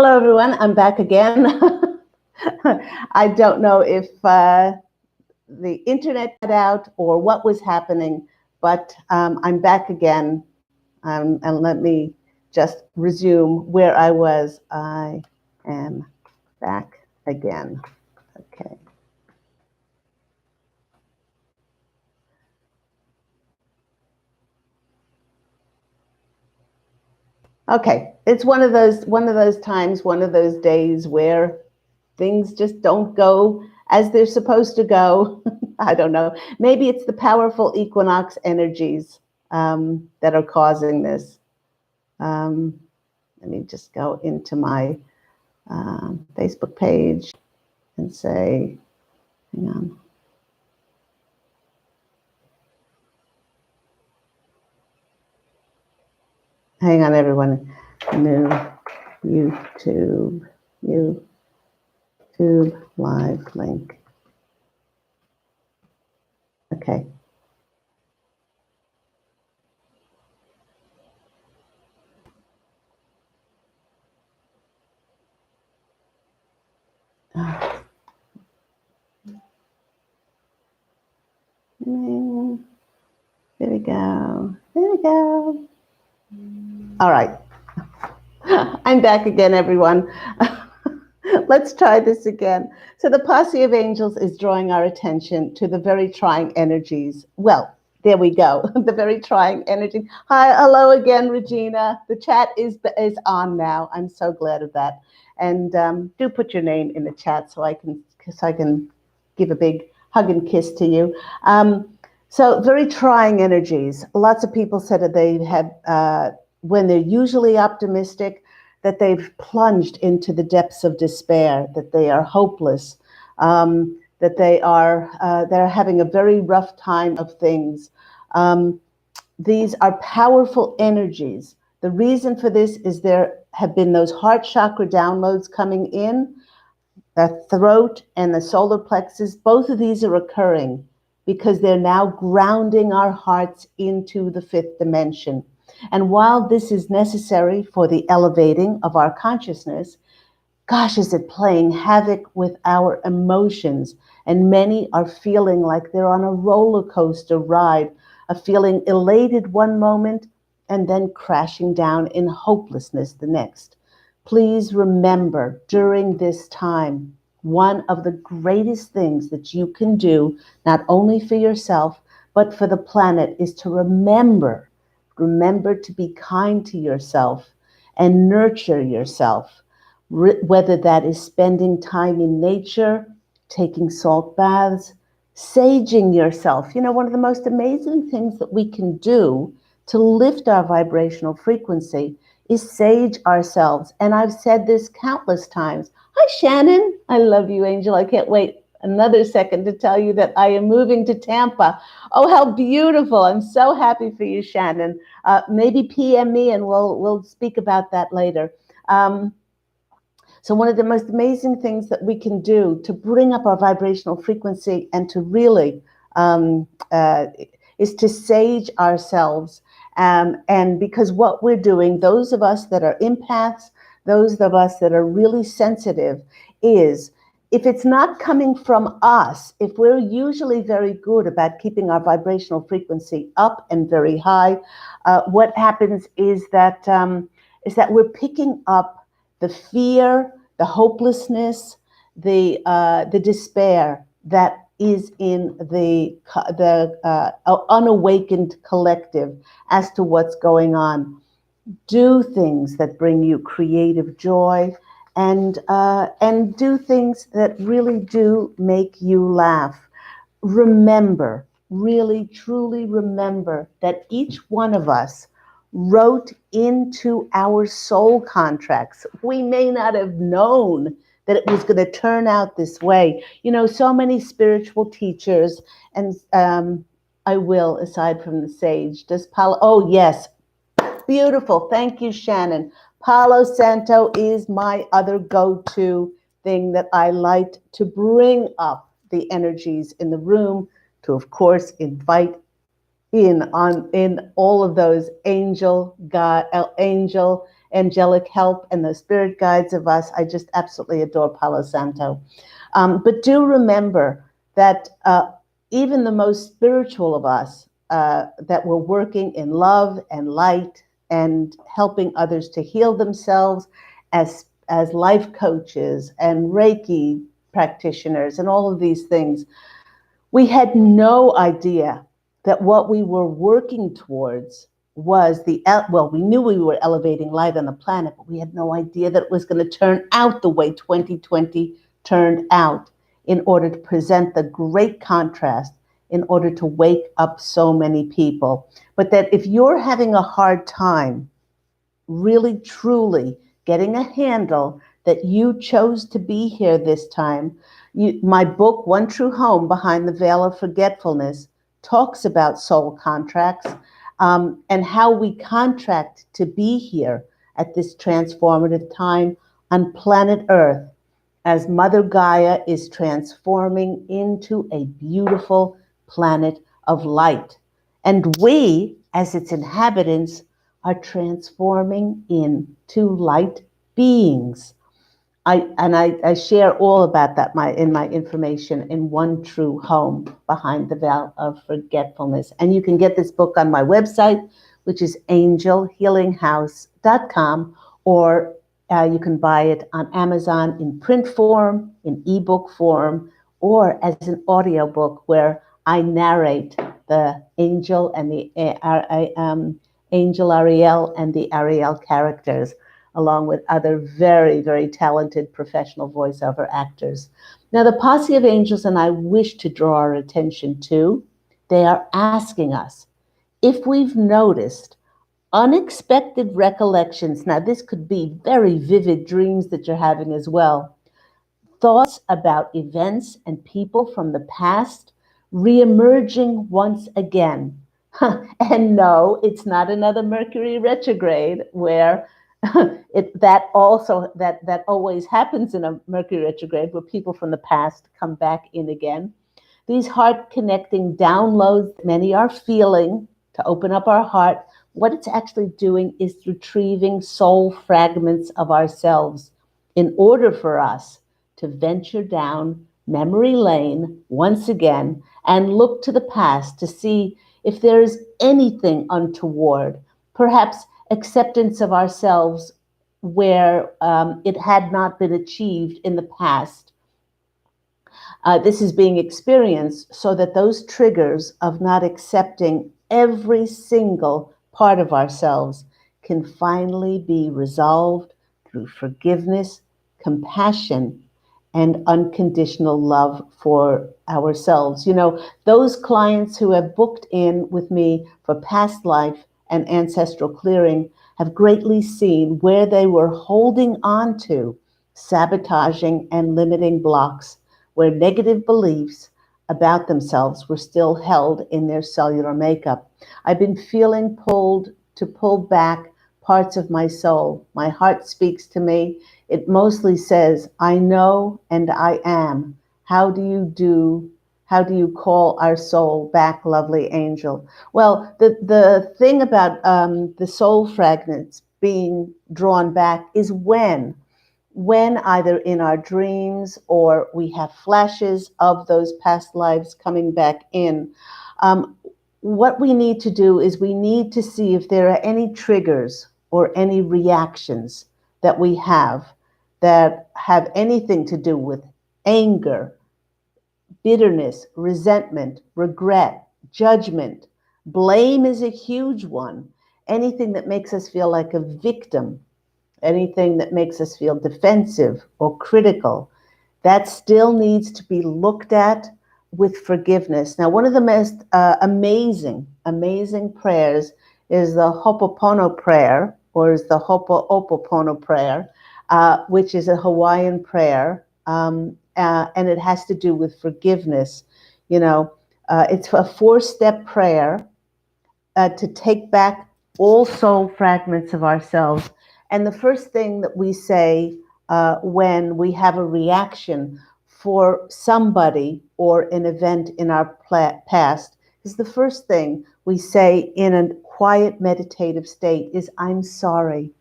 Hello, everyone. I'm back again. I don't know if the internet cut out or what was happening, but I'm back again. And let me just resume where I was. I am back again. Okay. Okay. It's one of those times, one of those days where things just don't go as they're supposed to go. I don't know. Maybe it's the powerful equinox energies that are causing this. Um, Let me just go into my Facebook page and say, hang on. Hang on, everyone. New YouTube live link. Okay. There we go. There we go. All right. I'm back again, everyone. Let's try this again. So the posse of angels is drawing our attention to the very trying energies. Well, there we go. The very trying energy. Hi, hello again, Regina. The chat is on now. I'm so glad of that. And do put your name in the chat so I can give a big hug and kiss to you. So very trying energies. Lots of people said that they have, when they're usually optimistic, that they've plunged into the depths of despair, that they are hopeless, that they're having a very rough time of things. These are powerful energies. The reason for this is there have been those heart chakra downloads coming in, the throat and the solar plexus. Both of these are occurring because they're now grounding our hearts into the fifth dimension. And while this is necessary for the elevating of our consciousness, gosh, is it playing havoc with our emotions. And many are feeling like they're on a roller coaster ride, of feeling elated one moment and then crashing down in hopelessness the next. Please remember during this time, one of the greatest things that you can do, not only for yourself, but for the planet, is to remember to be kind to yourself and nurture yourself, whether that is spending time in nature, taking salt baths, saging yourself. You know, one of the most amazing things that we can do to lift our vibrational frequency is sage ourselves. And I've said this countless times. Hi, Shannon. I love you, Angel. I can't wait another second to tell you that I am moving to Tampa. Oh, how beautiful. I'm so happy for you, Shannon. Maybe PM me and we'll speak about that later. So one of the most amazing things that we can do to bring up our vibrational frequency and to really is to sage ourselves. And because what we're doing, those of us that are empaths, those of us that are really sensitive, is if it's not coming from us, if we're usually very good about keeping our vibrational frequency up and very high, what happens is that we're picking up the fear, the hopelessness, the despair that is in the unawakened collective as to what's going on. Do things that bring you creative joy, and do things that really do make you laugh. Remember, really, truly remember that each one of us wrote into our soul contracts. We may not have known that it was going to turn out this way. You know, so many spiritual teachers, and I will, aside from the sage, does Palo, oh yes, beautiful. Thank you, Shannon. Palo Santo is my other go-to thing that I like to bring up the energies in the room, to, of course, invite in all of those angelic help and the spirit guides of us. I just absolutely adore Palo Santo. But do remember that even the most spiritual of us, that we're working in love and light and helping others to heal themselves as life coaches and Reiki practitioners and all of these things. We had no idea that what we were working towards was we knew we were elevating light on the planet, but we had no idea that it was going to turn out the way 2020 turned out, in order to present the great contrast, in order to wake up so many people. But that if you're having a hard time really truly getting a handle that you chose to be here this time, my book, One True Home Behind the Veil of Forgetfulness, talks about soul contracts, and how we contract to be here at this transformative time on planet Earth, as Mother Gaia is transforming into a beautiful planet of light. And we, as its inhabitants, are transforming into light beings. I share all about that in my information in One True Home Behind the Veil of Forgetfulness. And you can get this book on my website, which is angelhealinghouse.com, or you can buy it on Amazon in print form, in ebook form, or as an audiobook where I narrate the angel and the Angel Ariel and the Ariel characters, along with other very, very talented professional voiceover actors. Now, the posse of angels and I wish to draw our attention to, they are asking us if we've noticed unexpected recollections. Now, this could be very vivid dreams that you're having as well. Thoughts about events and people from the past reemerging once again. And no, it's not another Mercury retrograde where that always happens in a Mercury retrograde, where people from the past come back in again. These heart connecting downloads that many are feeling to open up our heart, what it's actually doing is retrieving soul fragments of ourselves in order for us to venture down memory lane once again and look to the past to see if there is anything untoward, perhaps acceptance of ourselves where it had not been achieved in the past. This is being experienced so that those triggers of not accepting every single part of ourselves can finally be resolved through forgiveness, compassion, and unconditional love for ourselves. You know, those clients who have booked in with me for past life and ancestral clearing have greatly seen where they were holding on to sabotaging and limiting blocks, where negative beliefs about themselves were still held in their cellular makeup. I've been feeling pulled to pull back parts of my soul. My heart speaks to me. It mostly says, I know and I am. How do you call our soul back, lovely angel? Well, the thing about the soul fragments being drawn back is when either in our dreams or we have flashes of those past lives coming back in. What we need to do is we need to see if there are any triggers or any reactions that we have that have anything to do with anger, bitterness, resentment, regret, judgment. Blame is a huge one. Anything that makes us feel like a victim, anything that makes us feel defensive or critical, that still needs to be looked at with forgiveness. Now, one of the most amazing prayers is the Ho'oponopono prayer, or is the Ho'oponopono prayer, which is a Hawaiian prayer, and it has to do with forgiveness. You know, it's a 4-step prayer to take back all soul fragments of ourselves. And the first thing that we say when we have a reaction for somebody or an event in our past is the first thing we say in a quiet meditative state is, I'm sorry.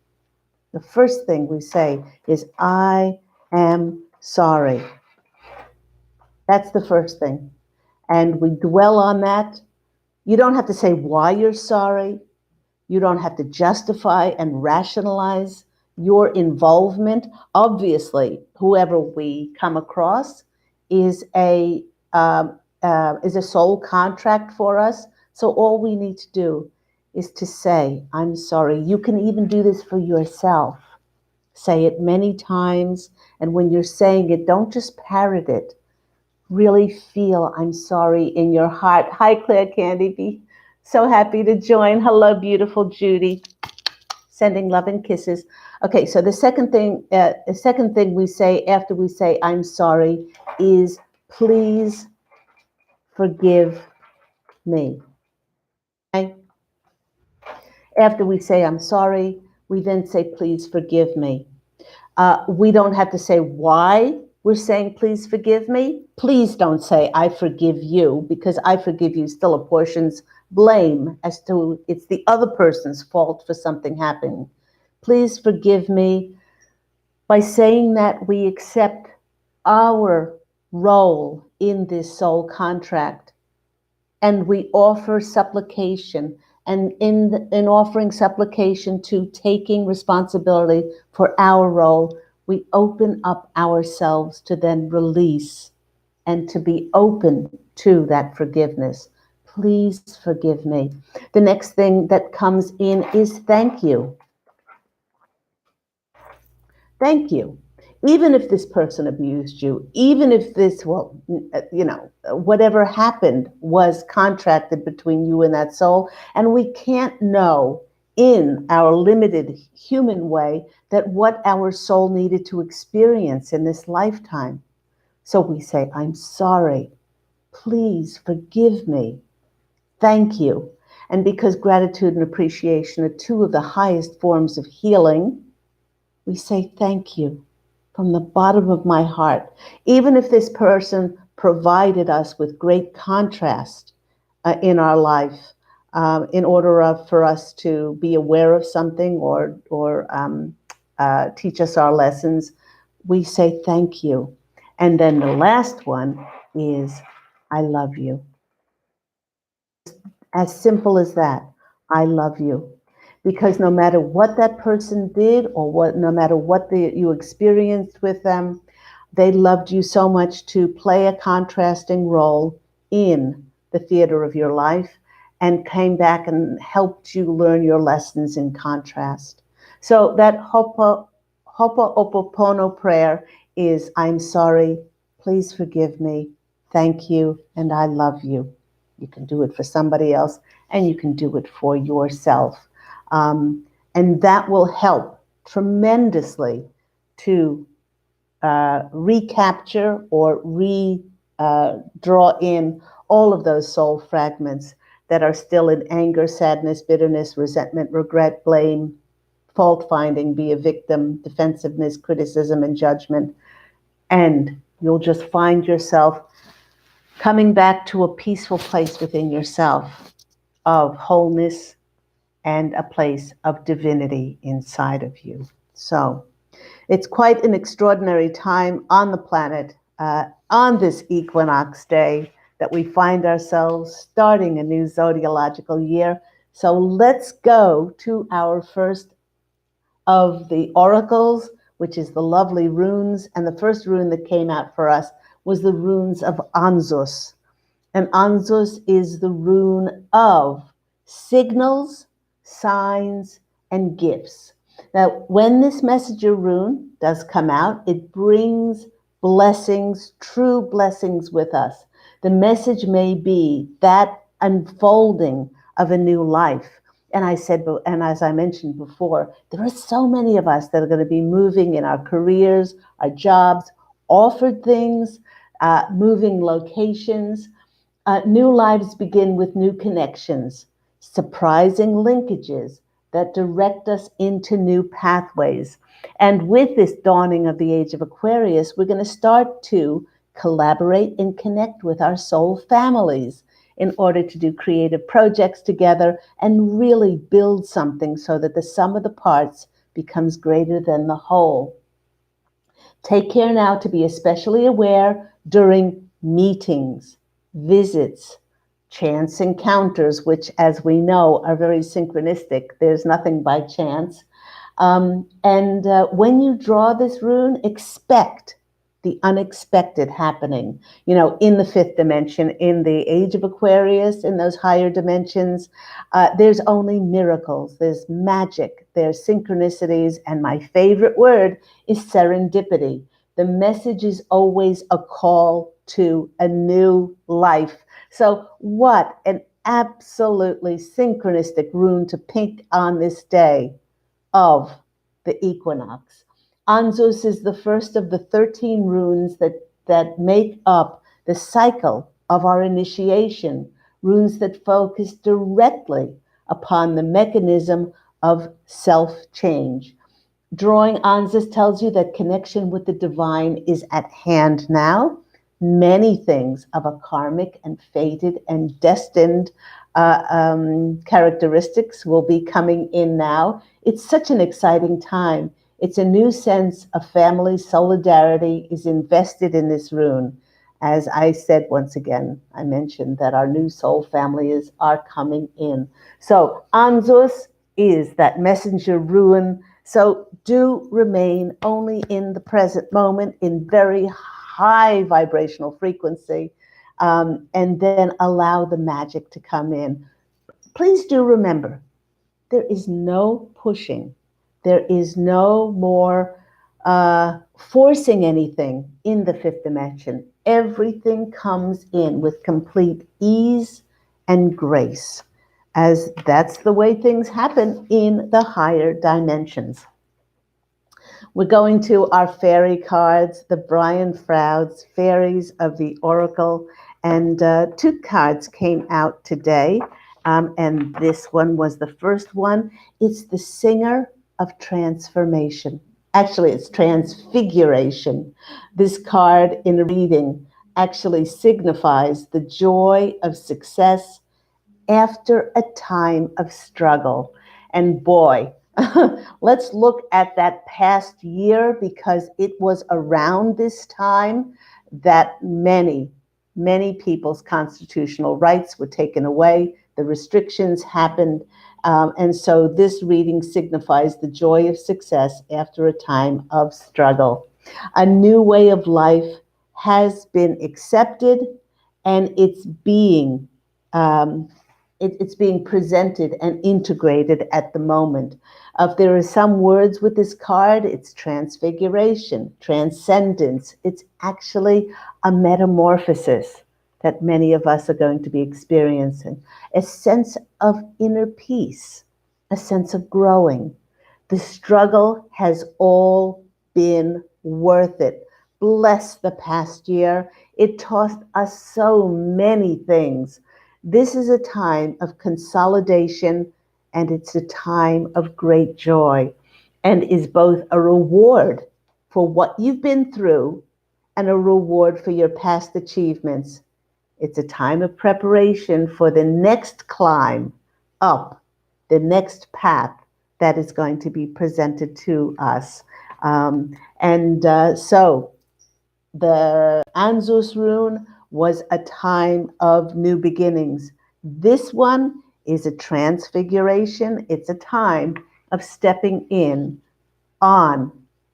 The first thing we say is, I am sorry. That's the first thing. And we dwell on that. You don't have to say why you're sorry. You don't have to justify and rationalize your involvement. Obviously, whoever we come across is a soul contract for us. So all we need to do is to say, I'm sorry. You can even do this for yourself. Say it many times. And when you're saying it, don't just parrot it. Really feel I'm sorry in your heart. Hi, Claire Candy. Be so happy to join. Hello, beautiful Judy. Sending love and kisses. Okay, so the second thing we say after we say I'm sorry is, please forgive me. Okay? After we say I'm sorry, we then say please forgive me. We don't have to say why we're saying please forgive me. Please don't say I forgive you, because I forgive you still apportions blame as to it's the other person's fault for something happening. Please forgive me. By saying that, we accept our role in this soul contract, and we offer supplication. And in offering supplication to taking responsibility for our role, we open up ourselves to then release and to be open to that forgiveness. Please forgive me. The next thing that comes in is thank you. Thank you. Even if this person abused you, even if this, whatever happened was contracted between you and that soul, and we can't know in our limited human way that what our soul needed to experience in this lifetime. So we say, I'm sorry. Please forgive me. Thank you. And because gratitude and appreciation are two of the highest forms of healing, we say thank you from the bottom of my heart. Even if this person provided us with great contrast in our life, in order for us to be aware of something or teach us our lessons, we say thank you. And then the last one is, I love you. As simple as that. I love you. Because no matter what that person did, or no matter what you experienced with them, they loved you so much to play a contrasting role in the theater of your life, and came back and helped you learn your lessons in contrast. So that Ho'oponopono prayer is, I'm sorry, please forgive me, thank you, and I love you. You can do it for somebody else, and you can do it for yourself. And that will help tremendously to recapture or draw in all of those soul fragments that are still in anger, sadness, bitterness, resentment, regret, blame, fault finding, be a victim, defensiveness, criticism, and judgment. And you'll just find yourself coming back to a peaceful place within yourself of wholeness and a place of divinity inside of you. So it's quite an extraordinary time on the planet, on this equinox day, that we find ourselves starting a new zodiacal year. So let's go to our first of the oracles, which is the lovely runes. And the first rune that came out for us was the runes of Anzus. And Anzus is the rune of signals, signs, and gifts. Now, when this messenger rune does come out, it brings blessings, true blessings with us. The message may be that unfolding of a new life. And as I mentioned before, there are so many of us that are going to be moving in our careers, our jobs, offered things, moving locations. New lives begin with new connections, surprising linkages that direct us into new pathways. And with this dawning of the age of Aquarius, we're going to start to collaborate and connect with our soul families in order to do creative projects together and really build something so that the sum of the parts becomes greater than the whole. Take care now to be especially aware during meetings, visits, chance encounters, which, as we know, are very synchronistic. There's nothing by chance. And when you draw this rune, expect the unexpected happening. You know, in the fifth dimension, in the age of Aquarius, in those higher dimensions, there's only miracles, there's magic, there's synchronicities, and my favorite word is serendipity. The message is always a call to a new life. So, what an absolutely synchronistic rune to pick on this day of the equinox. Anzus is the first of the 13 runes that make up the cycle of our initiation, runes that focus directly upon the mechanism of self-change. Drawing Anzus tells you that connection with the divine is at hand now. Many things of a karmic and fated and destined characteristics will be coming in now. It's such an exciting time. It's a new sense of family solidarity is invested in this rune. As I said once again, I mentioned that our new soul families are coming in. So Anzus is that messenger rune. So do remain only in the present moment in very high vibrational frequency, and then allow the magic to come in. Please do remember, there is no pushing. There is no more forcing anything in the fifth dimension. Everything comes in with complete ease and grace, as that's the way things happen in the higher dimensions. We're going to our fairy cards, the Brian Froude's Fairies of the Oracle, and two cards came out today, and this one was the first one. It's the Singer of Transformation. Actually, it's Transfiguration. This card in a reading actually signifies the joy of success after a time of struggle. And boy, let's look at that past year, because it was around this time that many people's constitutional rights were taken away. The restrictions happened. And so this reading signifies the joy of success after a time of struggle. A new way of life has been accepted, and it's being presented and integrated at the moment. If there are some words with this card, it's transfiguration, transcendence. It's actually a metamorphosis that many of us are going to be experiencing. A sense of inner peace, a sense of growing. The struggle has all been worth it. Bless the past year. It taught us so many things. This is a time of consolidation, and it's a time of great joy, and is both a reward for what you've been through and a reward for your past achievements. It's a time of preparation for the next climb up, the next path that is going to be presented to us. So the Anzus rune was a time of new beginnings. This one is a transfiguration. It's a time of stepping in on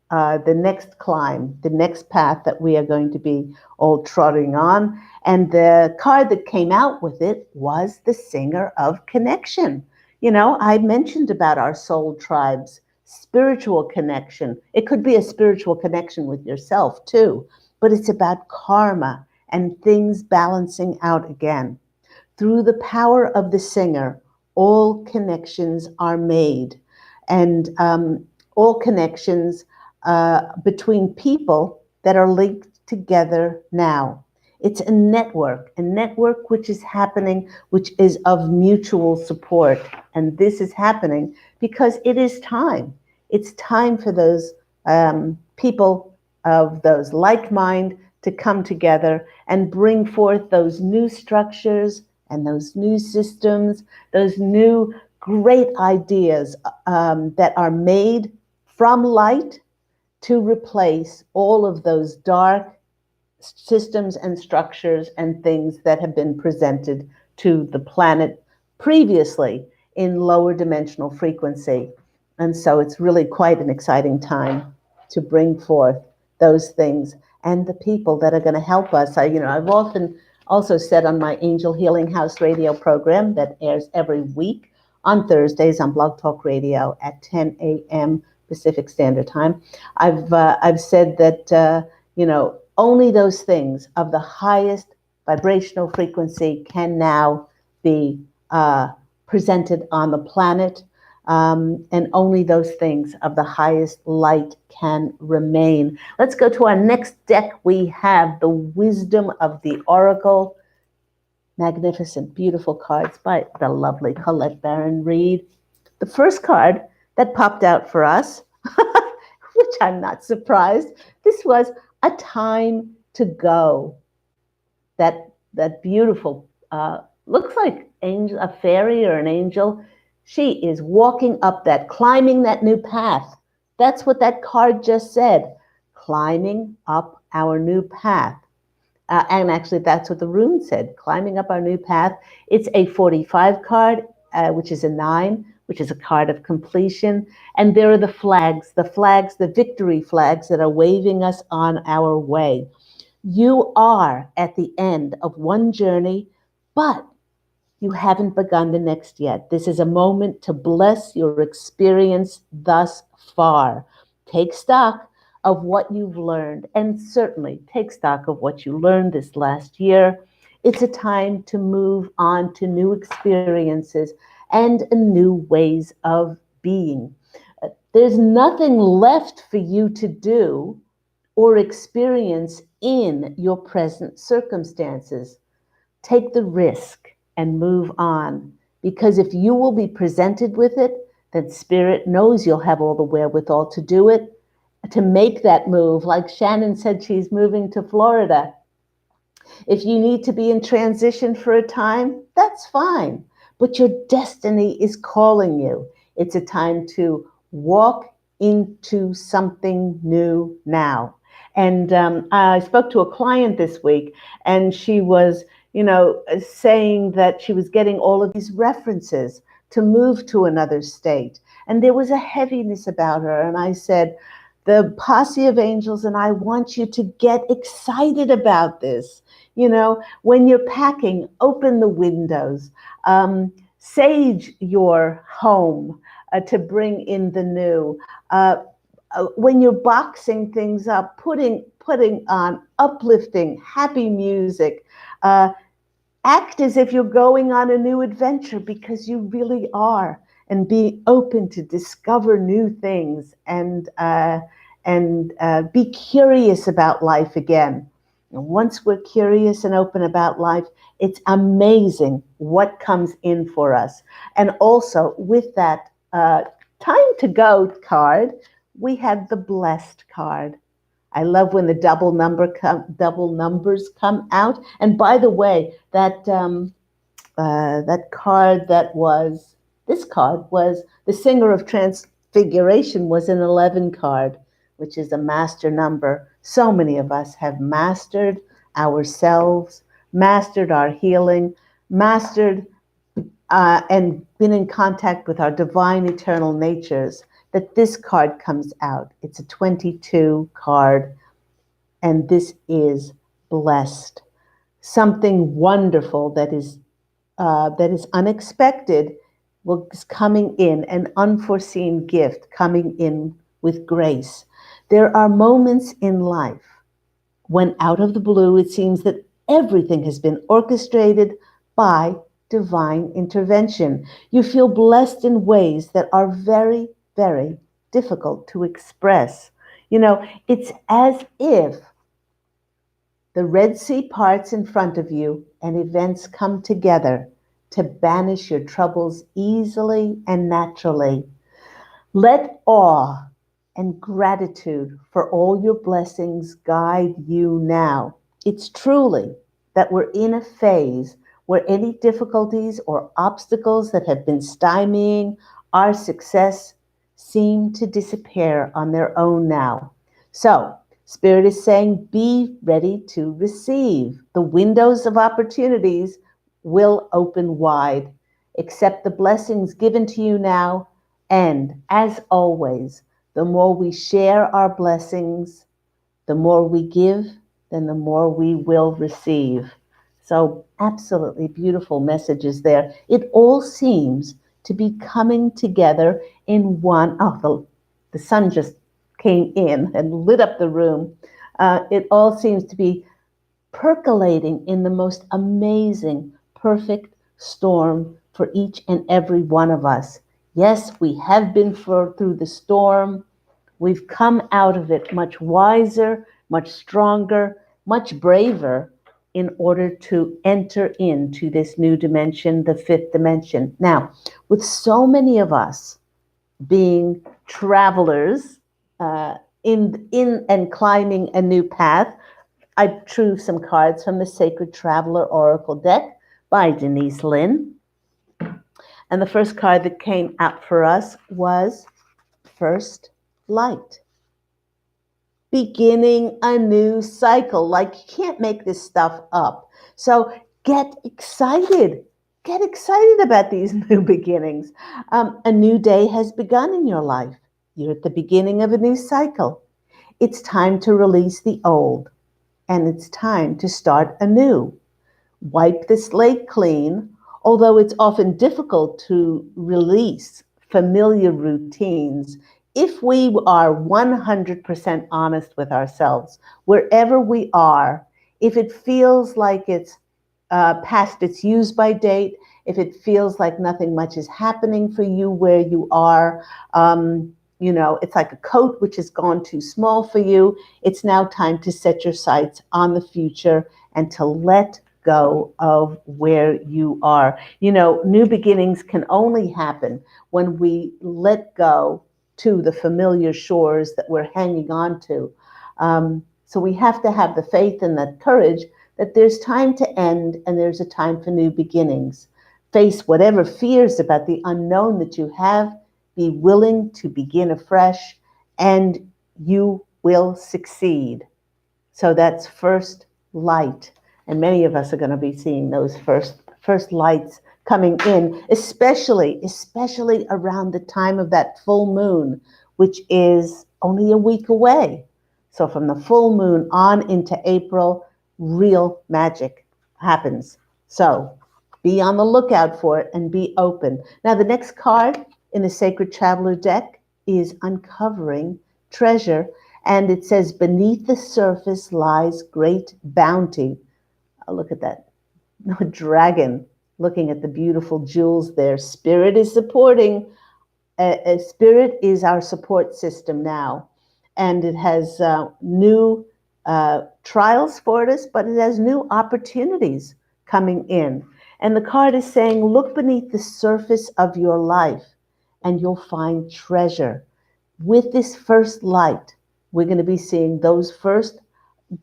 the next climb, the next path that we are going to be all trotting on. And the card that came out with it was the Singer of Connection. You know, I mentioned about our soul tribes, spiritual connection. It could be a spiritual connection with yourself too, but it's about karma and things balancing out again. Through the power of the singer, all connections are made, and all connections between people that are linked together now. It's a network which is happening, which is of mutual support. And this is happening because it is time. It's time for those people of those like mind to come together and bring forth those new structures and those new systems, those new great ideas that are made from light to replace all of those dark systems and structures and things that have been presented to the planet previously in lower dimensional frequency. And so it's really quite an exciting time to bring forth those things and the people that are going to help us. I've often also said on my Angel Healing House radio program that airs every week on Thursdays on Blog Talk Radio at 10 a.m. Pacific Standard Time. I've said that only those things of the highest vibrational frequency can now be presented on the planet, and only those things of the highest light can remain. Let's go to our next deck. We have the Wisdom of the Oracle. Magnificent, beautiful cards by the lovely Colette Baron Reed. The first card that popped out for us, which I'm not surprised, this was a time to go. That beautiful, looks like angel, a fairy or an angel. She is walking up that, climbing that new path. That's what that card just said, climbing up our new path. And actually, that's what the rune said, climbing up our new path. It's a 45 card, which is a 9, which is a card of completion. And there are the flags, the victory flags that are waving us on our way. You are at the end of one journey, but you haven't begun the next yet. This is a moment to bless your experience thus far. Take stock of what you've learned, and certainly take stock of what you learned this last year. It's a time to move on to new experiences and new ways of being. There's nothing left for you to do or experience in your present circumstances. Take the risk and move on, because if you will be presented with it, then Spirit knows you'll have all the wherewithal to do it, to make that move. Like Shannon said, she's moving to Florida. If you need to be in transition for a time, that's fine, but your destiny is calling you. It's a time to walk into something new now. And I spoke to a client this week, and she was, saying that she was getting all of these references to move to another state. And there was a heaviness about her. And I said, the posse of angels and I want you to get excited about this. When you're packing, open the windows, sage your home to bring in the new. When you're boxing things up, putting on uplifting, happy music, act as if you're going on a new adventure, because you really are, and be open to discover new things and be curious about life again. And once we're curious and open about life, it's amazing what comes in for us. And also with that time to go card, we have the blessed card. I love when the double numbers come out. And by the way, that card this card was the Singer of Transfiguration, was an 11 card, which is a master number. So many of us have mastered ourselves, mastered our healing, mastered and been in contact with our divine eternal natures, that this card comes out. It's a 22 card, and this is blessed. Something wonderful that is unexpected is coming in, an unforeseen gift coming in with grace. There are moments in life when out of the blue it seems that everything has been orchestrated by divine intervention. You feel blessed in ways that are very, very difficult to express. It's as if the Red Sea parts in front of you and events come together to banish your troubles easily and naturally. Let awe and gratitude for all your blessings guide you now. It's truly that we're in a phase where any difficulties or obstacles that have been stymieing our success seem to disappear on their own now. So, Spirit is saying, be ready to receive. The windows of opportunities will open wide. Accept the blessings given to you now. And as always, the more we share our blessings, the more we give, then the more we will receive. So, absolutely beautiful messages there. It all seems to be coming together in one. Oh, the sun just came in and lit up the room. It all seems to be percolating in the most amazing, perfect storm for each and every one of us. Yes, we have been through the storm. We've come out of it much wiser, much stronger, much braver in order to enter into this new dimension, the fifth dimension. Now, with so many of us being travelers in and climbing a new path, I drew some cards from the Sacred Traveler Oracle deck by Denise Lynn. And the first card that came out for us was First Light. Beginning a new cycle. Like, you can't make this stuff up. So get excited. Get excited about these new beginnings. A new day has begun in your life. You're at the beginning of a new cycle. It's time to release the old, and it's time to start anew. Wipe the slate clean, although it's often difficult to release familiar routines. If we are 100% honest with ourselves, wherever we are, if it feels like it's past its use by date, if it feels like nothing much is happening for you where you are, it's like a coat which has gone too small for you. It's now time to set your sights on the future and to let go of where you are. New beginnings can only happen when we let go to the familiar shores that we're hanging on to. So we have to have the faith and the courage that there's time to end and there's a time for new beginnings. Face whatever fears about the unknown that you have. Be willing to begin afresh, and you will succeed. So that's first light. And many of us are going to be seeing those first lights coming in, especially around the time of that full moon, which is only a week away. So from the full moon on into April, real magic happens. So be on the lookout for it and be open. Now, the next card in the Sacred Traveler deck is Uncovering Treasure. And it says, beneath the surface lies great bounty. Oh, look at that. A dragon looking at the beautiful jewels there. Spirit is supporting. Spirit is our support system now. And it has new trials for us, but it has new opportunities coming in. And the card is saying, look beneath the surface of your life and you'll find treasure. With this first light, we're going to be seeing those first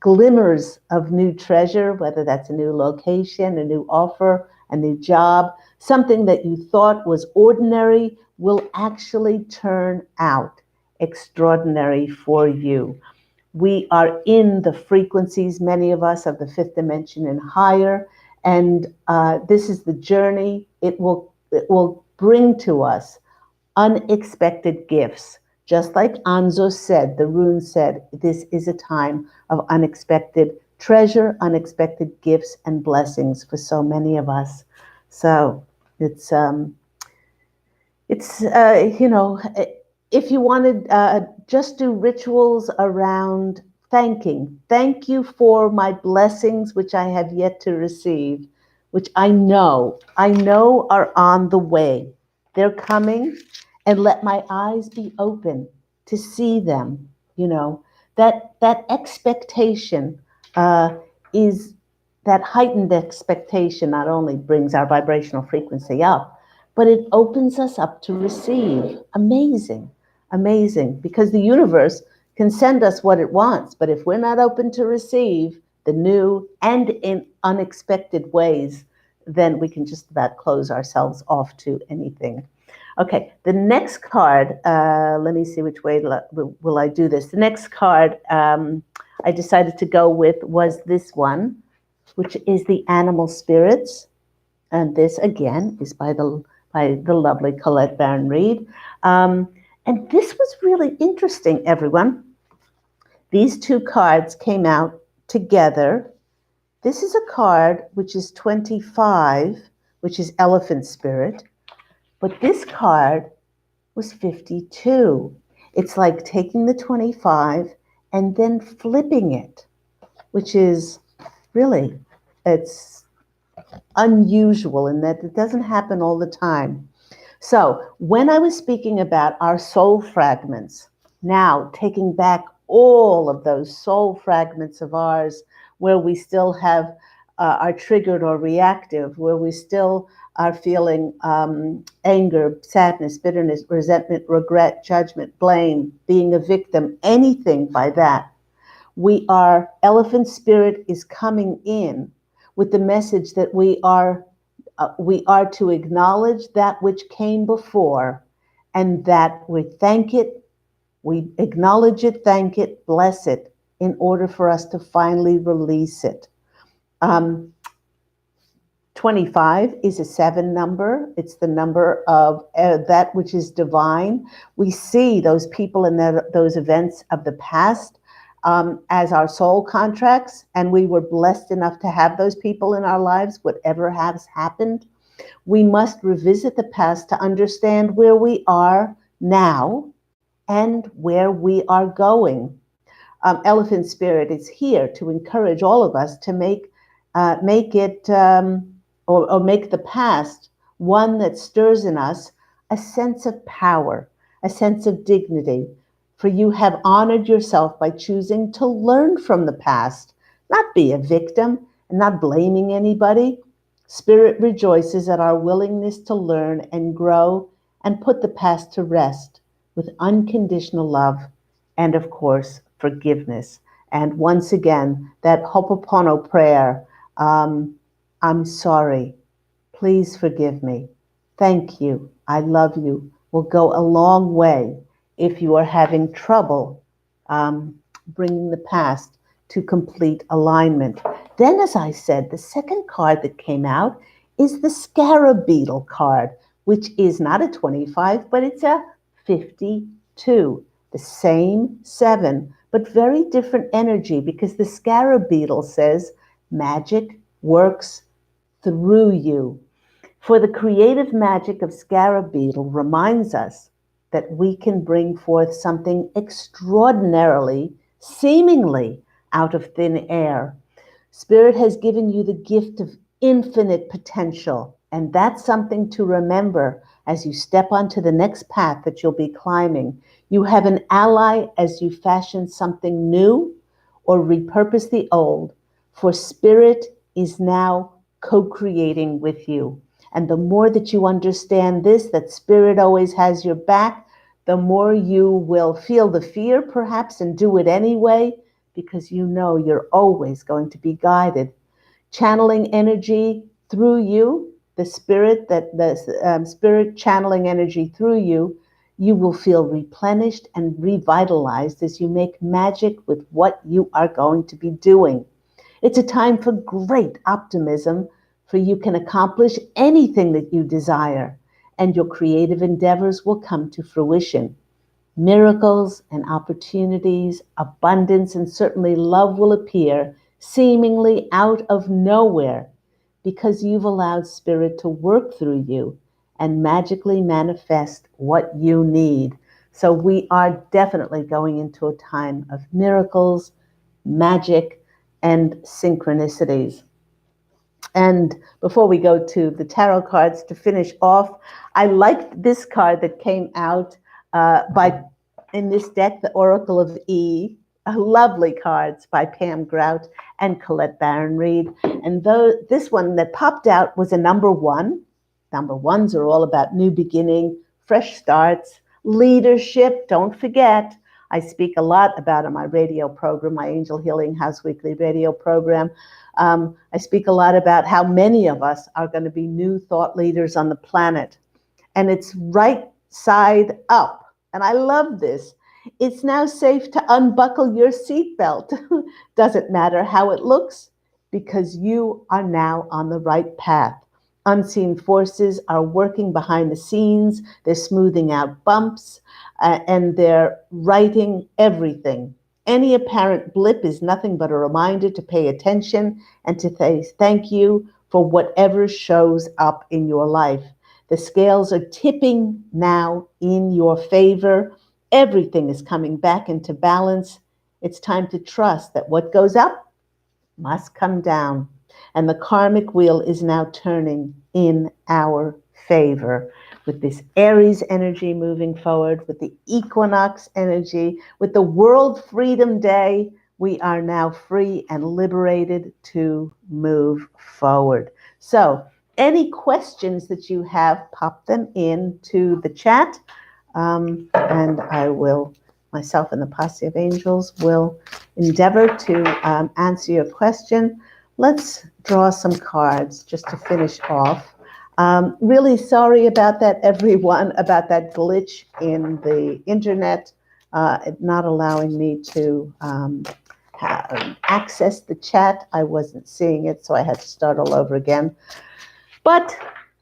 glimmers of new treasure, whether that's a new location, a new offer, a new job, something that you thought was ordinary will actually turn out extraordinary for you. We are in the frequencies, many of us, of the fifth dimension and higher, and this is the journey. It will bring to us unexpected gifts. Just like Anzo said, the rune said, this is a time of unexpected treasure, unexpected gifts and blessings for so many of us. So it's if you want to just do rituals around thanking. Thank you for my blessings, which I have yet to receive, which I know are on the way. They're coming, and let my eyes be open to see them. That expectation is that heightened expectation not only brings our vibrational frequency up, but it opens us up to receive. Amazing, because the universe can send us what it wants, but if we're not open to receive the new and in unexpected ways, then we can just about close ourselves off to anything. Okay, the next card, let me see which way will I do this. The next card I decided to go with was this one, which is the animal spirits. And this, again, is by the lovely Colette Baron Reid. And this was really interesting, everyone. These two cards came out together. This is a card which is 25, which is Elephant Spirit. But this card was 52. It's like taking the 25 and then flipping it, which is really, it's unusual in that it doesn't happen all the time. So when I was speaking about our soul fragments, now taking back all of those soul fragments of ours where we still have are triggered or reactive, where we still are feeling anger, sadness, bitterness, resentment, regret, judgment, blame, being a victim, anything by that. Elephant Spirit is coming in with the message that we are to acknowledge that which came before, and that we thank it, we acknowledge it, thank it, bless it, in order for us to finally release it. 25 is a 7 number. It's the number of that which is divine. We see those people in those events of the past as our soul contracts, and we were blessed enough to have those people in our lives, whatever has happened. We must revisit the past to understand where we are now and where we are going. Elephant Spirit is here to encourage all of us to make it or make the past one that stirs in us a sense of power, a sense of dignity. For you have honored yourself by choosing to learn from the past, not be a victim and not blaming anybody. Spirit rejoices at our willingness to learn and grow and put the past to rest with unconditional love and, of course, forgiveness. And once again, that Ho'oponopono prayer, I'm sorry, please forgive me, thank you, I love you, will go a long way if you are having trouble bringing the past to complete alignment. Then, as I said, the second card that came out is the Scarab Beetle card, which is not a 25, but it's a 52. The same 7, but very different energy, because the Scarab Beetle says magic works through you. For the creative magic of Scarab Beetle reminds us that we can bring forth something extraordinarily, seemingly out of thin air. Spirit has given you the gift of infinite potential, and that's something to remember as you step onto the next path that you'll be climbing. You have an ally as you fashion something new or repurpose the old, for Spirit is now co-creating with you. And the more that you understand this, that Spirit always has your back, the more you will feel the fear perhaps and do it anyway, because you know you're always going to be guided. Channeling energy through you, the Spirit channeling energy through you, you will feel replenished and revitalized as you make magic with what you are going to be doing. It's a time for great optimism, for you can accomplish anything that you desire, and your creative endeavors will come to fruition. Miracles and opportunities, abundance, and certainly love will appear seemingly out of nowhere, because you've allowed Spirit to work through you and magically manifest what you need. So we are definitely going into a time of miracles, magic, and synchronicities. And before we go to the tarot cards to finish off, I liked this card that came out in this deck, the Oracle of E. Lovely cards by Pam Grout and Colette Baron Reid. And this one that popped out was a number 1. Number 1s are all about new beginning, fresh starts, leadership. Don't forget, I speak a lot about in my radio program, my Angel Healing House Weekly radio program. I speak a lot about how many of us are going to be new thought leaders on the planet. And it's right side up. And I love this. It's now safe to unbuckle your seatbelt. Doesn't matter how it looks, because you are now on the right path. Unseen forces are working behind the scenes. They're smoothing out bumps, and they're righting everything. Any apparent blip is nothing but a reminder to pay attention and to say thank you for whatever shows up in your life. The scales are tipping now in your favor. Everything is coming back into balance. It's time to trust that what goes up must come down. And the karmic wheel is now turning in our favor with this Aries energy moving forward, with the equinox energy, with the World Freedom Day. We are now free and liberated to move forward. So, any questions that you have, pop them into the chat, and I will, myself and the posse of angels, will endeavor to answer your question. Let's draw some cards just to finish off. Really sorry about that, everyone, about that glitch in the internet, not allowing me to access the chat. I wasn't seeing it, so I had to start all over again. But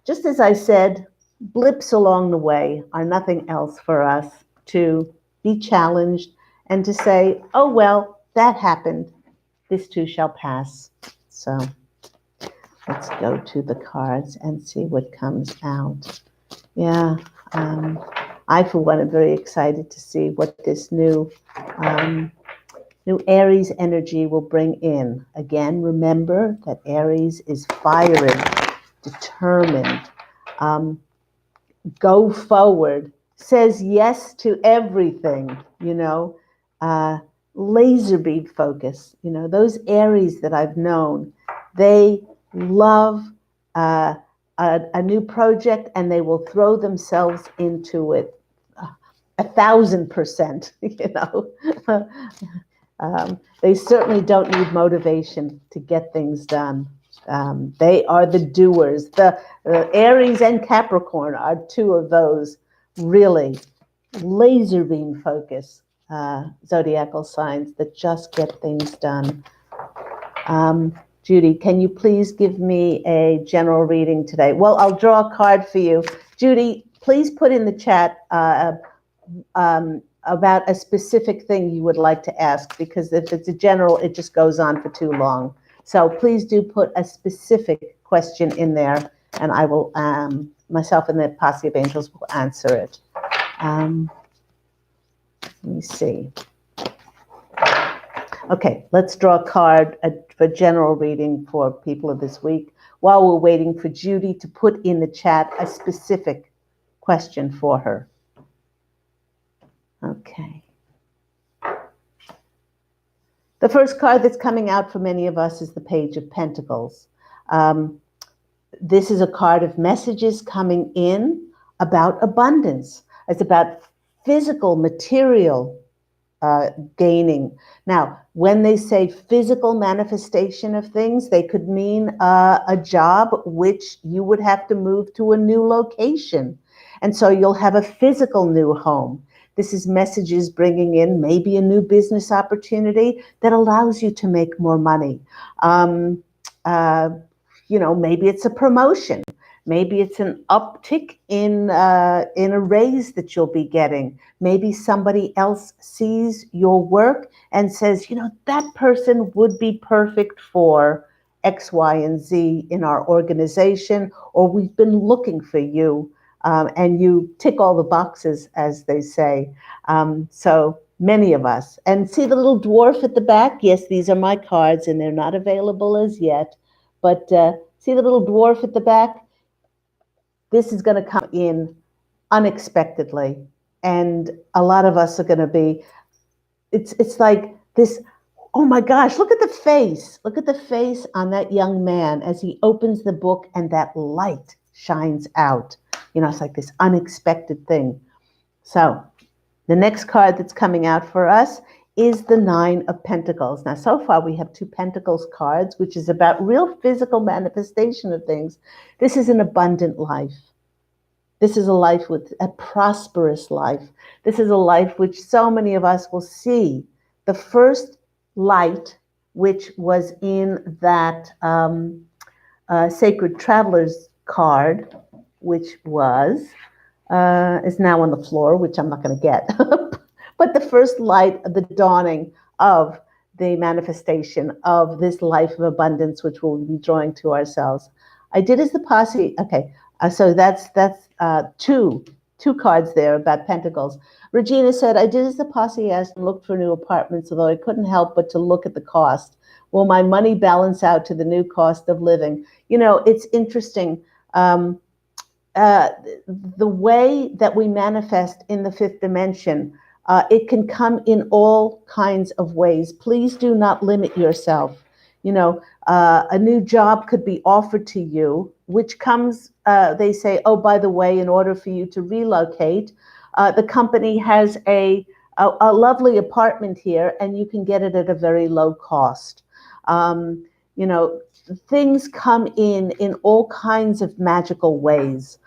just as I said, blips along the way are nothing else for us to be challenged and to say, oh, well, that happened. This too shall pass. So let's go to the cards and see what comes out. Yeah, I, for one, am very excited to see what this new Aries energy will bring in. Again, remember that Aries is fiery, determined, go forward, says yes to everything, laser beam focus. Those Aries that I've known, they love a new project and they will throw themselves into it 1,000%, they certainly don't need motivation to get things done. They are the doers. The Aries and Capricorn are two of those really laser beam focus zodiacal signs that just get things done. Judy, can you please give me a general reading today? Well, I'll draw a card for you. Judy, please put in the chat about a specific thing you would like to ask, because if it's a general, it just goes on for too long. So please do put a specific question in there, and I will, myself and the posse of angels will answer it. Let me see. Okay, let's draw a card for general reading for people of this week while we're waiting for Judy to put in the chat a specific question for her. Okay. The first card that's coming out for many of us is the Page of Pentacles. This is a card of messages coming in about abundance. It's about physical, material gaining. Now, when they say physical manifestation of things, they could mean a job which you would have to move to a new location. And so you'll have a physical new home. This is messages bringing in maybe a new business opportunity that allows you to make more money. Maybe it's a promotion. Maybe it's an uptick in a raise that you'll be getting. Maybe somebody else sees your work and says, that person would be perfect for X, Y, and Z in our organization, or we've been looking for you. And you tick all the boxes, as they say. So many of us. And see the little dwarf at the back? Yes, these are my cards, and they're not available as yet. But see the little dwarf at the back? This is going to come in unexpectedly. And a lot of us are going to be, it's like this, oh my gosh, look at the face. Look at the face on that young man as he opens the book and that light shines out. It's like this unexpected thing. So The next card that's coming out for us is the Nine of Pentacles. Now, so far we have two Pentacles cards, which is about real physical manifestation of things. This is an abundant life. This is a life with a prosperous life. This is a life which so many of us will see. The first light, which was in that Sacred Travelers card, which is now on the floor, which I'm not going to get. But the first light of the dawning of the manifestation of this life of abundance, which we'll be drawing to ourselves. I did as the posse. Okay, so that's two cards there about Pentacles. Regina said, I did as the posse asked and looked for new apartments, although I couldn't help but to look at the cost. Will my money balance out to the new cost of living? You know, it's interesting. The way that we manifest in the fifth dimension, it can come in all kinds of ways. Please do not limit yourself. You know, a new job could be offered to you, which comes, they say, oh, by the way, in order for you to relocate, the company has a lovely apartment here, and you can get it at a very low cost. You know, things come in all kinds of magical ways.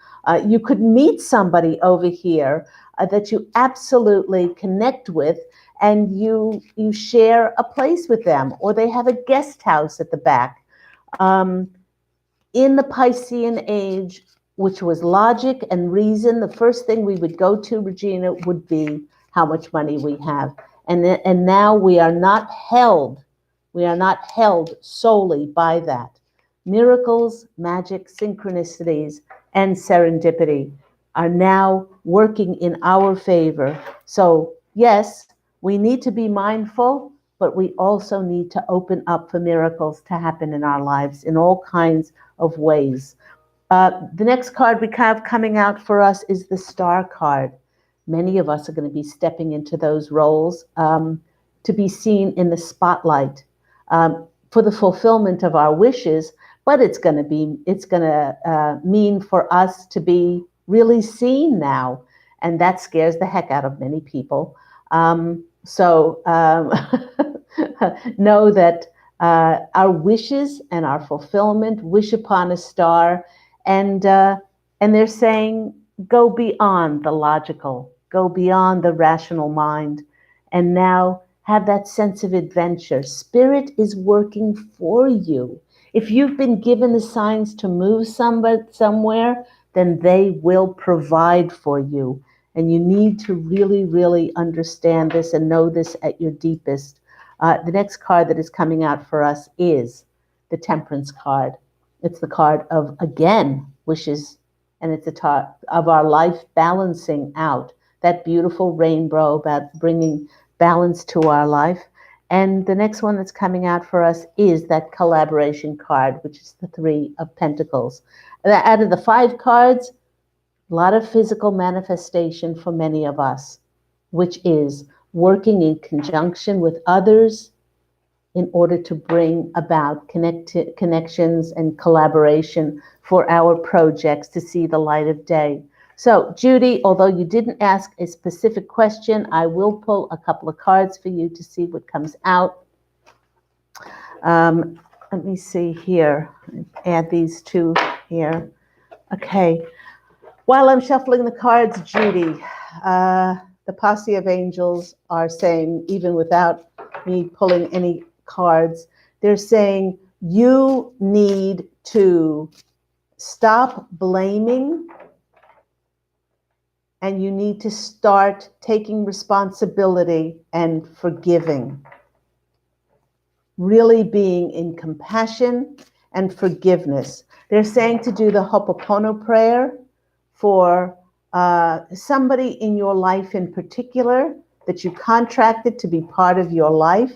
You could meet somebody over here that you absolutely connect with, and you share a place with them, or they have a guest house at the back. In the Piscean age, which was logic and reason, the first thing we would go to, Regina, would be how much money we have. And now we are not held. We are not held solely by that. Miracles, magic, synchronicities, and serendipity are now working in our favor. So yes, we need to be mindful, but we also need to open up for miracles to happen in our lives in all kinds of ways. The next card we have coming out for us is the Star card. Many of us are going to be stepping into those roles to be seen in the spotlight for the fulfillment of our wishes, but it's going to mean for us to be really seen now, and that scares the heck out of many people. So know that our wishes and our fulfillment wish upon a star, and they're saying go beyond the logical, go beyond the rational mind, and now have that sense of adventure. Spirit is working for you. If you've been given the signs to move somewhere, then they will provide for you. And you need to really, really understand this and know this at your deepest. The next card that is coming out for us is the Temperance card. It's the card of, again, wishes, and it's the card of our life balancing out. That beautiful rainbow about bringing balance to our life. And the next one that's coming out for us is that collaboration card, which is the Three of Pentacles. Out of the 5 cards, a lot of physical manifestation for many of us, which is working in conjunction with others in order to bring about connections and collaboration for our projects to see the light of day. So, Judy, although you didn't ask a specific question, I will pull a couple of cards for you to see what comes out. Let me see here. Add these two here. Okay. While I'm shuffling the cards, Judy, the posse of angels are saying, even without me pulling any cards, they're saying you need to stop blaming, and you need to start taking responsibility and forgiving. Really being in compassion and forgiveness. They're saying to do the Ho'oponopono prayer for somebody in your life in particular that you contracted to be part of your life.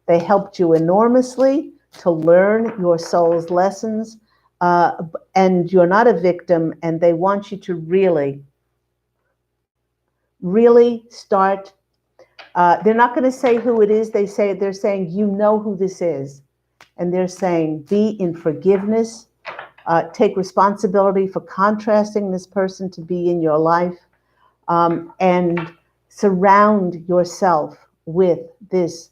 They helped you enormously to learn your soul's lessons, and you're not a victim, and they want you to really start. They're not going to say who it is. They're saying, you know who this is. And they're saying, be in forgiveness, take responsibility for contrasting this person to be in your life, and surround yourself with this.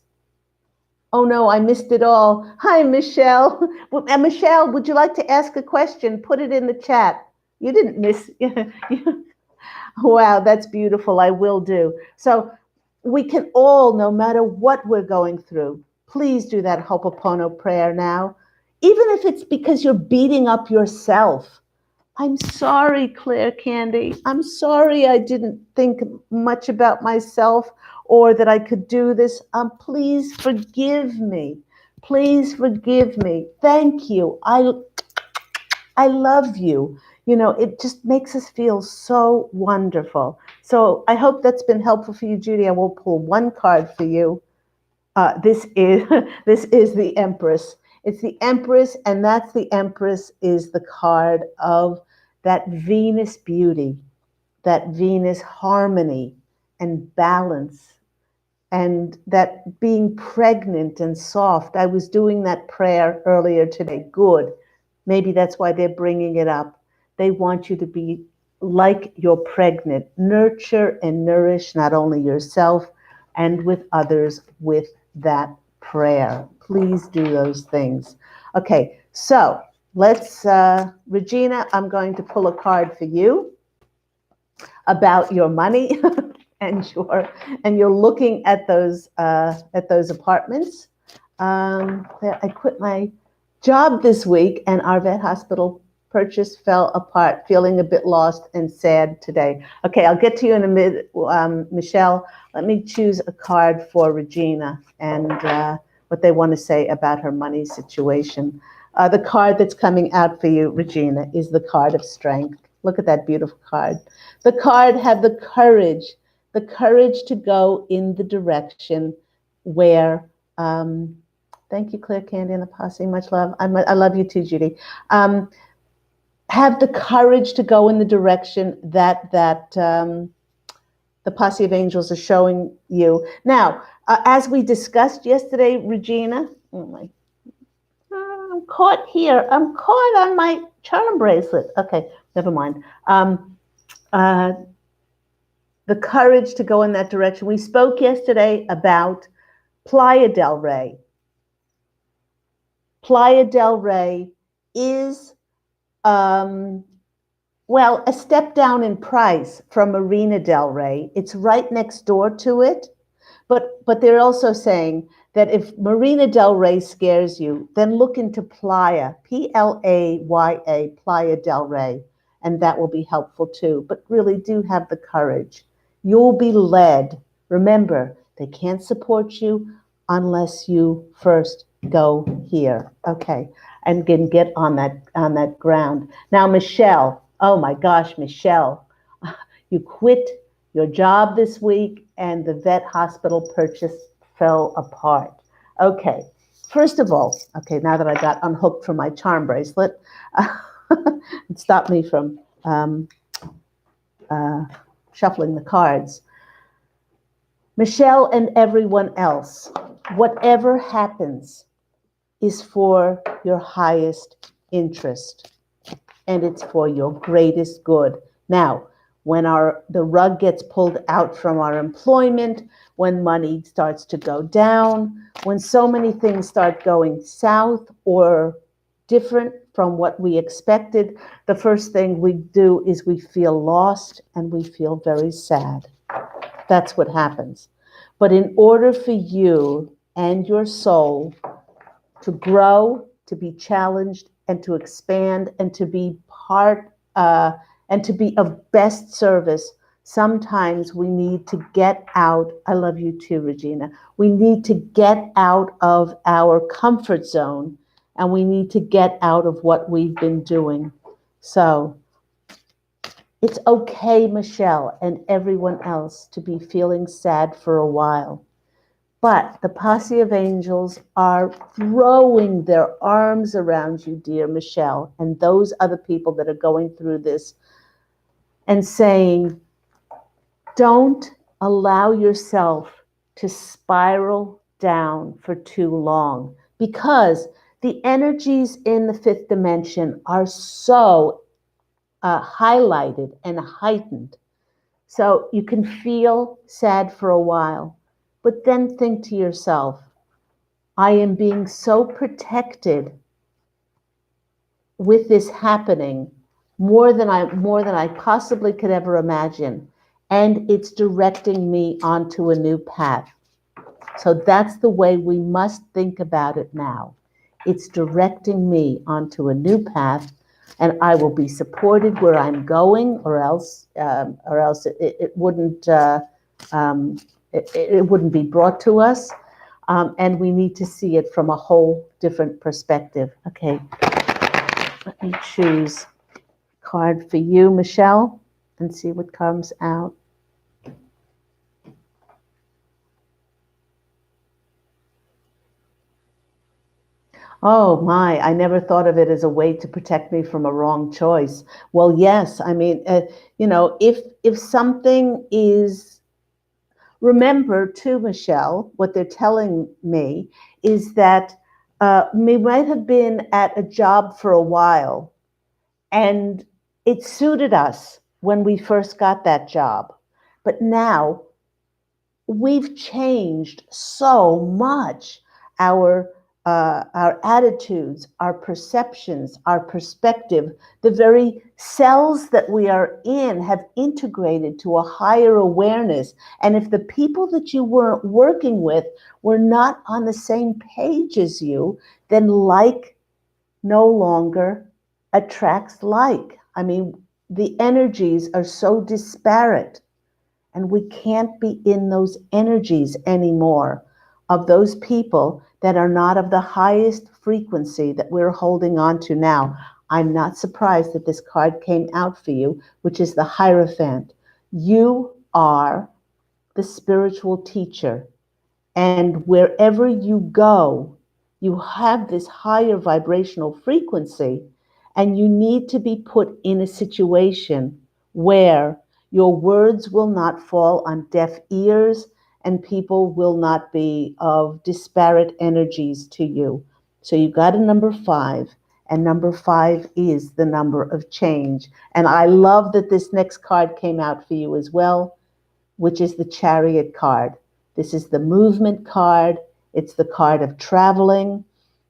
Oh no, I missed it all. Hi, Michelle. And Michelle, would you like to ask a question? Put it in the chat. You didn't miss. Wow, that's beautiful. I will do. So we can all, no matter what we're going through, please do that Ho'oponopono prayer now. Even if it's because you're beating up yourself. I'm sorry, Claire Candy. I'm sorry I didn't think much about myself or that I could do this. Please forgive me. Please forgive me. Thank you. I love you. You know, it just makes us feel so wonderful. So I hope that's been helpful for you, Judy. I will pull one card for you. This is this is the Empress. It's the Empress, and that's the Empress is the card of that Venus beauty, that Venus harmony and balance, and that being pregnant and soft. I was doing that prayer earlier today. Good. Maybe that's why they're bringing it up. They want you to be like you're pregnant. Nurture and nourish not only yourself and with others with that prayer. Please do those things. Okay, so let's, Regina, I'm going to pull a card for you about your money and you're looking at those apartments. I quit my job this week, and our vet hospital purchase fell apart. Feeling a bit lost and sad today. Okay, I'll get to you in a minute, Michelle. Let me choose a card for Regina and what they want to say about her money situation. The card that's coming out for you, Regina, is the card of strength. Look at that beautiful card. The card had the courage to go in the direction where, thank you, Claire Candy and the posse, much love. I love you too, Judy. Have the courage to go in the direction that the posse of angels are showing you. Now, as we discussed yesterday, Regina, I'm caught here. I'm caught on my charm bracelet. Okay, never mind. The courage to go in that direction. We spoke yesterday about Playa del Rey. Playa del Rey is, a step down in price from Marina del Rey. It's right next door to it. But they're also saying that if Marina del Rey scares you, then look into Playa, Playa, Playa del Rey, and that will be helpful too. But really do have the courage. You'll be led. Remember, they can't support you unless you first go here. Okay, and can get on that ground. Now, Michelle, oh my gosh, Michelle, you quit your job this week and the vet hospital purchase fell apart. Okay, first of all, okay, now that I got unhooked from my charm bracelet, it stopped me from shuffling the cards. Michelle and everyone else, whatever happens is for your highest interest, and it's for your greatest good. Now, when the rug gets pulled out from our employment, when money starts to go down, when so many things start going south or different from what we expected, the first thing we do is we feel lost and we feel very sad. That's what happens. But in order for you and your soul to grow, to be challenged, and to expand, and to be part, and to be of best service, sometimes we need to get out. I love you too, Regina. We need to get out of our comfort zone, and we need to get out of what we've been doing. So it's okay, Michelle, and everyone else to be feeling sad for a while. But the posse of angels are throwing their arms around you, dear Michelle, and those other people that are going through this, and saying, don't allow yourself to spiral down for too long, because the energies in the fifth dimension are so highlighted and heightened. So you can feel sad for a while, but then think to yourself, I am being so protected with this happening more than I possibly could ever imagine. And it's directing me onto a new path. So that's the way we must think about it now. It's directing me onto a new path, and I will be supported where I'm going, or else it wouldn't um, it wouldn't be brought to us. And we need to see it from a whole different perspective. Okay, let me choose a card for you, Michelle, and see what comes out. Oh my, I never thought of it as a way to protect me from a wrong choice. Well, yes, I mean, if something is, remember too, Michelle, what they're telling me is that we might have been at a job for a while and it suited us when we first got that job. But now we've changed so much. Our attitudes, our perceptions, our perspective, the very cells that we are in have integrated to a higher awareness. And if the people that you were working with were not on the same page as you, then like no longer attracts like. I mean, the energies are so disparate, and we can't be in those energies anymore of those people that are not of the highest frequency that we're holding on to now. I'm not surprised that this card came out for you, which is the Hierophant. You are the spiritual teacher, and wherever you go, you have this higher vibrational frequency, and you need to be put in a situation where your words will not fall on deaf ears and people will not be of disparate energies to you. So you got a number 5, and number 5 is the number of change. And I love that this next card came out for you as well, which is the Chariot card. This is the movement card. It's the card of traveling.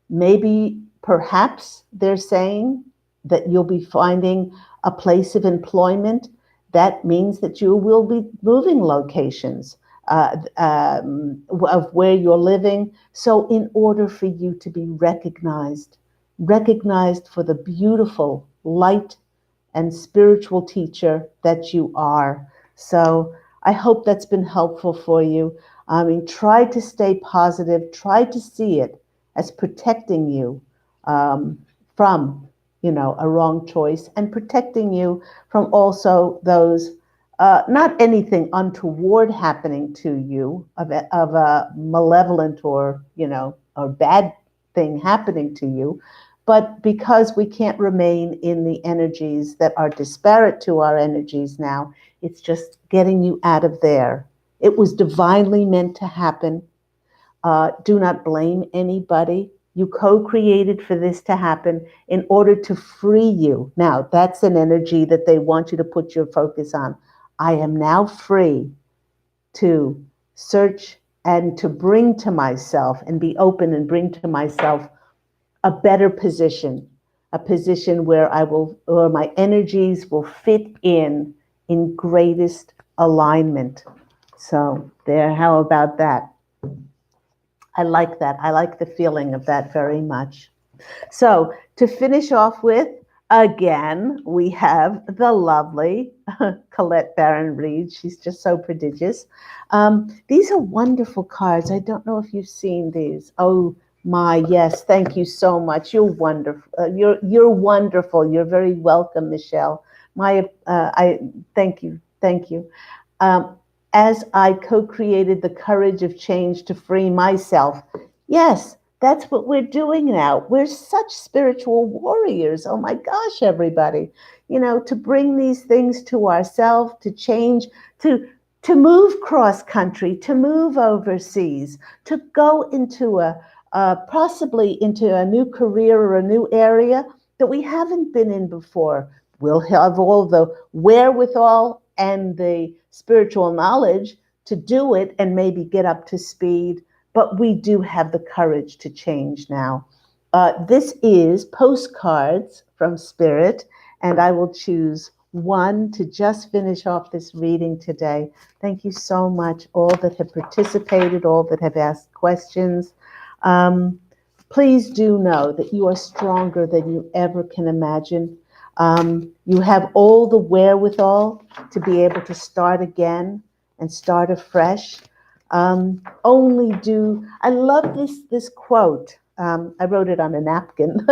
Maybe, perhaps, they're saying that you'll be finding a place of employment. That means that you will be moving locations of where you're living. So, in order for you to be recognized for the beautiful light and spiritual teacher that you are. So I hope that's been helpful for you. I mean, try to stay positive, try to see it as protecting you um, from, a wrong choice, and protecting you from also those, not anything untoward happening to you of a malevolent or bad thing happening to you, but because we can't remain in the energies that are disparate to our energies now, it's just getting you out of there. It was divinely meant to happen. Do not blame anybody. You co created for this to happen in order to free you. Now, that's an energy that they want you to put your focus on. I am now free to search and to bring to myself and be open and bring to myself a better position, a position where my energies will fit in greatest alignment. So there, how about that? I like that. I like the feeling of that very much. So to finish off with, again, we have the lovely Colette Baron Reed. She's just so prodigious. These are wonderful cards. I don't know if you've seen these. Oh my, yes. Thank you so much. You're wonderful. You're wonderful. You're very welcome, Michelle. I thank you. Thank you. Um, as I co-created the courage of change to free myself. Yes, that's what we're doing now. We're such spiritual warriors. Oh my gosh, everybody. To bring these things to ourselves, to change, to move cross country, to move overseas, to go into possibly into a new career or a new area that we haven't been in before. We'll have all the wherewithal and the spiritual knowledge to do it and maybe get up to speed, but we do have the courage to change now. This is Postcards from Spirit, and I will choose one to just finish off this reading today. Thank you so much, all that have participated, all that have asked questions. Please do know that you are stronger than you ever can imagine. You have all the wherewithal to be able to start again and start afresh. I love this quote. I wrote it on a napkin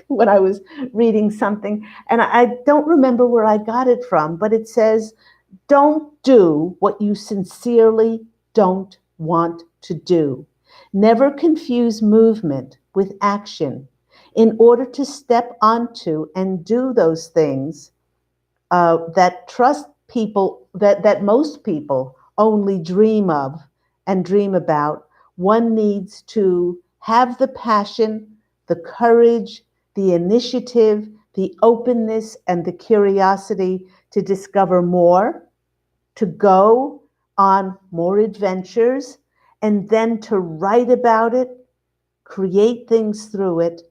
when I was reading something, and I don't remember where I got it from, but it says, don't do what you sincerely don't want to do. Never confuse movement with action. In order to step onto and do those things that trust people, that most people only dream of and dream about, one needs to have the passion, the courage, the initiative, the openness, and the curiosity to discover more, to go on more adventures, and then to write about it, create things through it,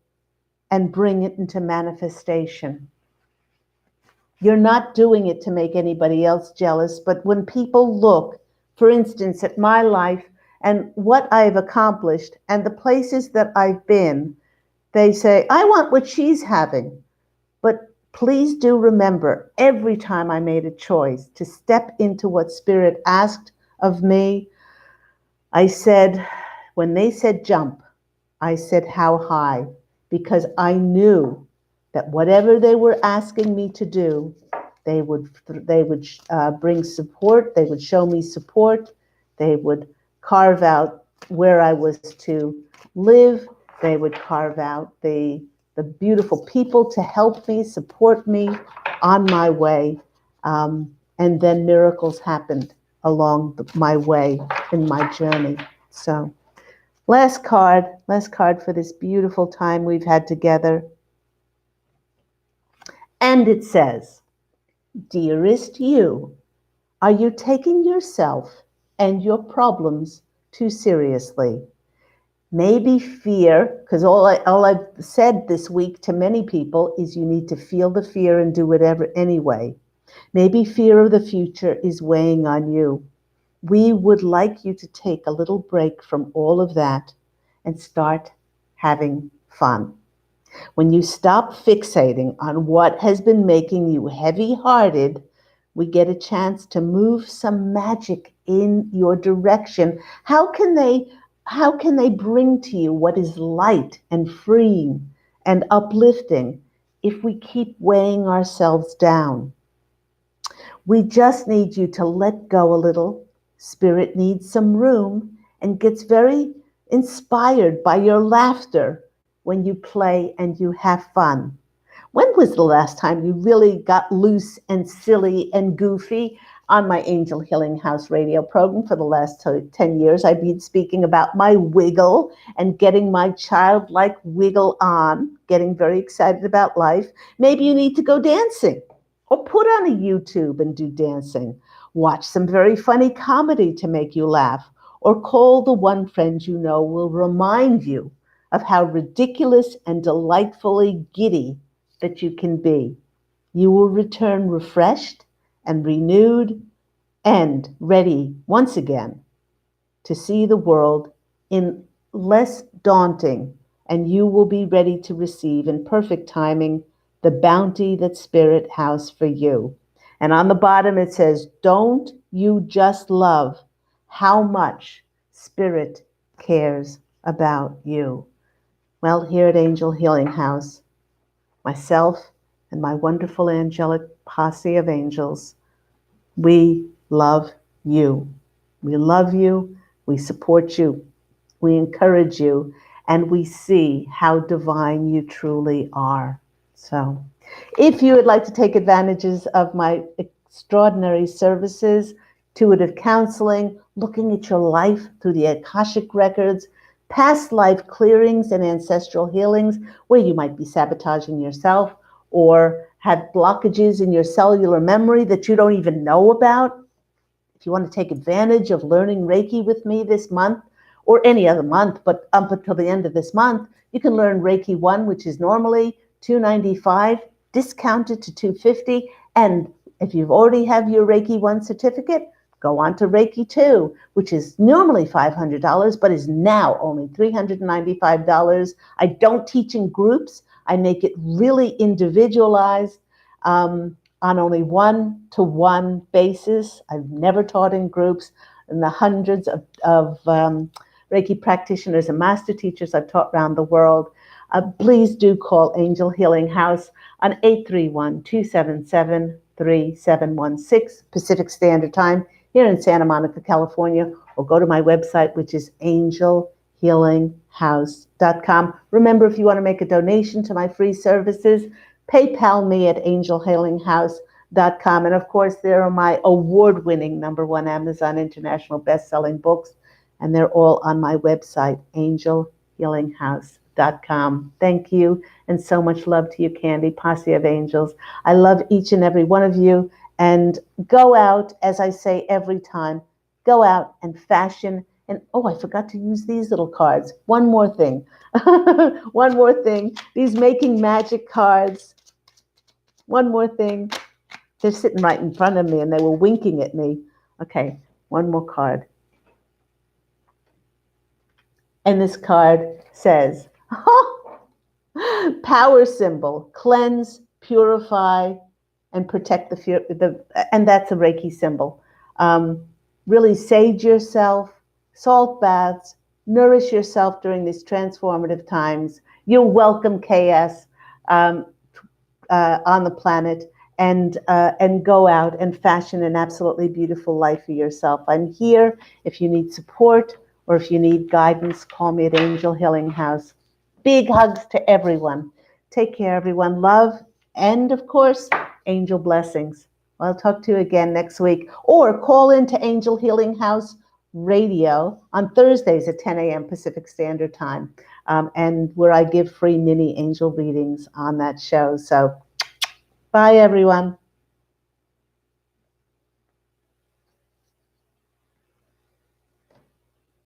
and bring it into manifestation. You're not doing it to make anybody else jealous, but when people look, for instance, at my life and what I've accomplished and the places that I've been, they say, I want what she's having. But please do remember, every time I made a choice to step into what Spirit asked of me, I said, when they said jump, I said how high, because I knew that whatever they were asking me to do, they would bring support, they would show me support, they would carve out where I was to live, they would carve out the beautiful people to help me, support me on my way. And then miracles happened along my way in my journey. So last card for this beautiful time we've had together. And it says, dearest you, are you taking yourself and your problems too seriously? Maybe fear, because all I've said this week to many people is you need to feel the fear and do whatever anyway. Maybe fear of the future is weighing on you. We would like you to take a little break from all of that and start having fun. When you stop fixating on what has been making you heavy-hearted, we get a chance to move some magic in your direction. How can they bring to you what is light and freeing and uplifting if we keep weighing ourselves down? We just need you to let go a little. Spirit needs some room and gets very inspired by your laughter when you play and you have fun. When was the last time you really got loose and silly and goofy? On my Angel Healing House radio program for the last 10 years, I've been speaking about my wiggle and getting my childlike wiggle on, getting very excited about life. Maybe you need to go dancing or put on a YouTube and do dancing. Watch some very funny comedy to make you laugh, or call the one friend you know will remind you of how ridiculous and delightfully giddy that you can be. You will return refreshed and renewed and ready once again to see the world in less daunting, and you will be ready to receive in perfect timing the bounty that Spirit has for you. And on the bottom it says, don't you just love how much Spirit cares about you? Well, here at Angel Healing House, myself and my wonderful angelic posse of angels, we love you. We love you, we support you, we encourage you, and we see how divine you truly are. So, if you would like to take advantages of my extraordinary services, intuitive counseling, looking at your life through the Akashic records, past life clearings and ancestral healings, where you might be sabotaging yourself or had blockages in your cellular memory that you don't even know about, if you want to take advantage of learning Reiki with me this month, or any other month, but up until the end of this month, you can learn Reiki 1, which is normally $295, discounted to $250. And if you've already have your Reiki 1 certificate, go on to Reiki 2, which is normally $500, but is now only $395. I don't teach in groups. I make it really individualized. On only one-to-one basis. I've never taught in groups. And the hundreds of Reiki practitioners and master teachers I've taught around the world, please do call Angel Healing House on 831-277-3716 Pacific Standard Time here in Santa Monica, California, or go to my website, which is angelhealinghouse.com. Remember, if you want to make a donation to my free services, PayPal me at angelhealinghouse.com. And of course, there are my award-winning #1 Amazon International best-selling books, and they're all on my website, angelhealinghouse.com. Thank you, and so much love to you, Candy, Posse of Angels. I love each and every one of you, and go out, as I say every time, go out and fashion. And oh, I forgot to use these little cards. One more thing. One more thing. These Making Magic cards. One more thing. They're sitting right in front of me and they were winking at me. Okay, one more card. And this card says, power symbol, cleanse, purify, and protect and that's a Reiki symbol. Really sage yourself, salt baths, nourish yourself during these transformative times. You'll welcome chaos on the planet, and go out and fashion an absolutely beautiful life for yourself. I'm here. If you need support or if you need guidance, call me at Angel Healing House. Big hugs to everyone. Take care, everyone. Love, and of course, angel blessings. I'll talk to you again next week, or call into Angel Healing House Radio on Thursdays at 10 a.m. Pacific Standard Time, and where I give free mini angel readings on that show. So bye, everyone.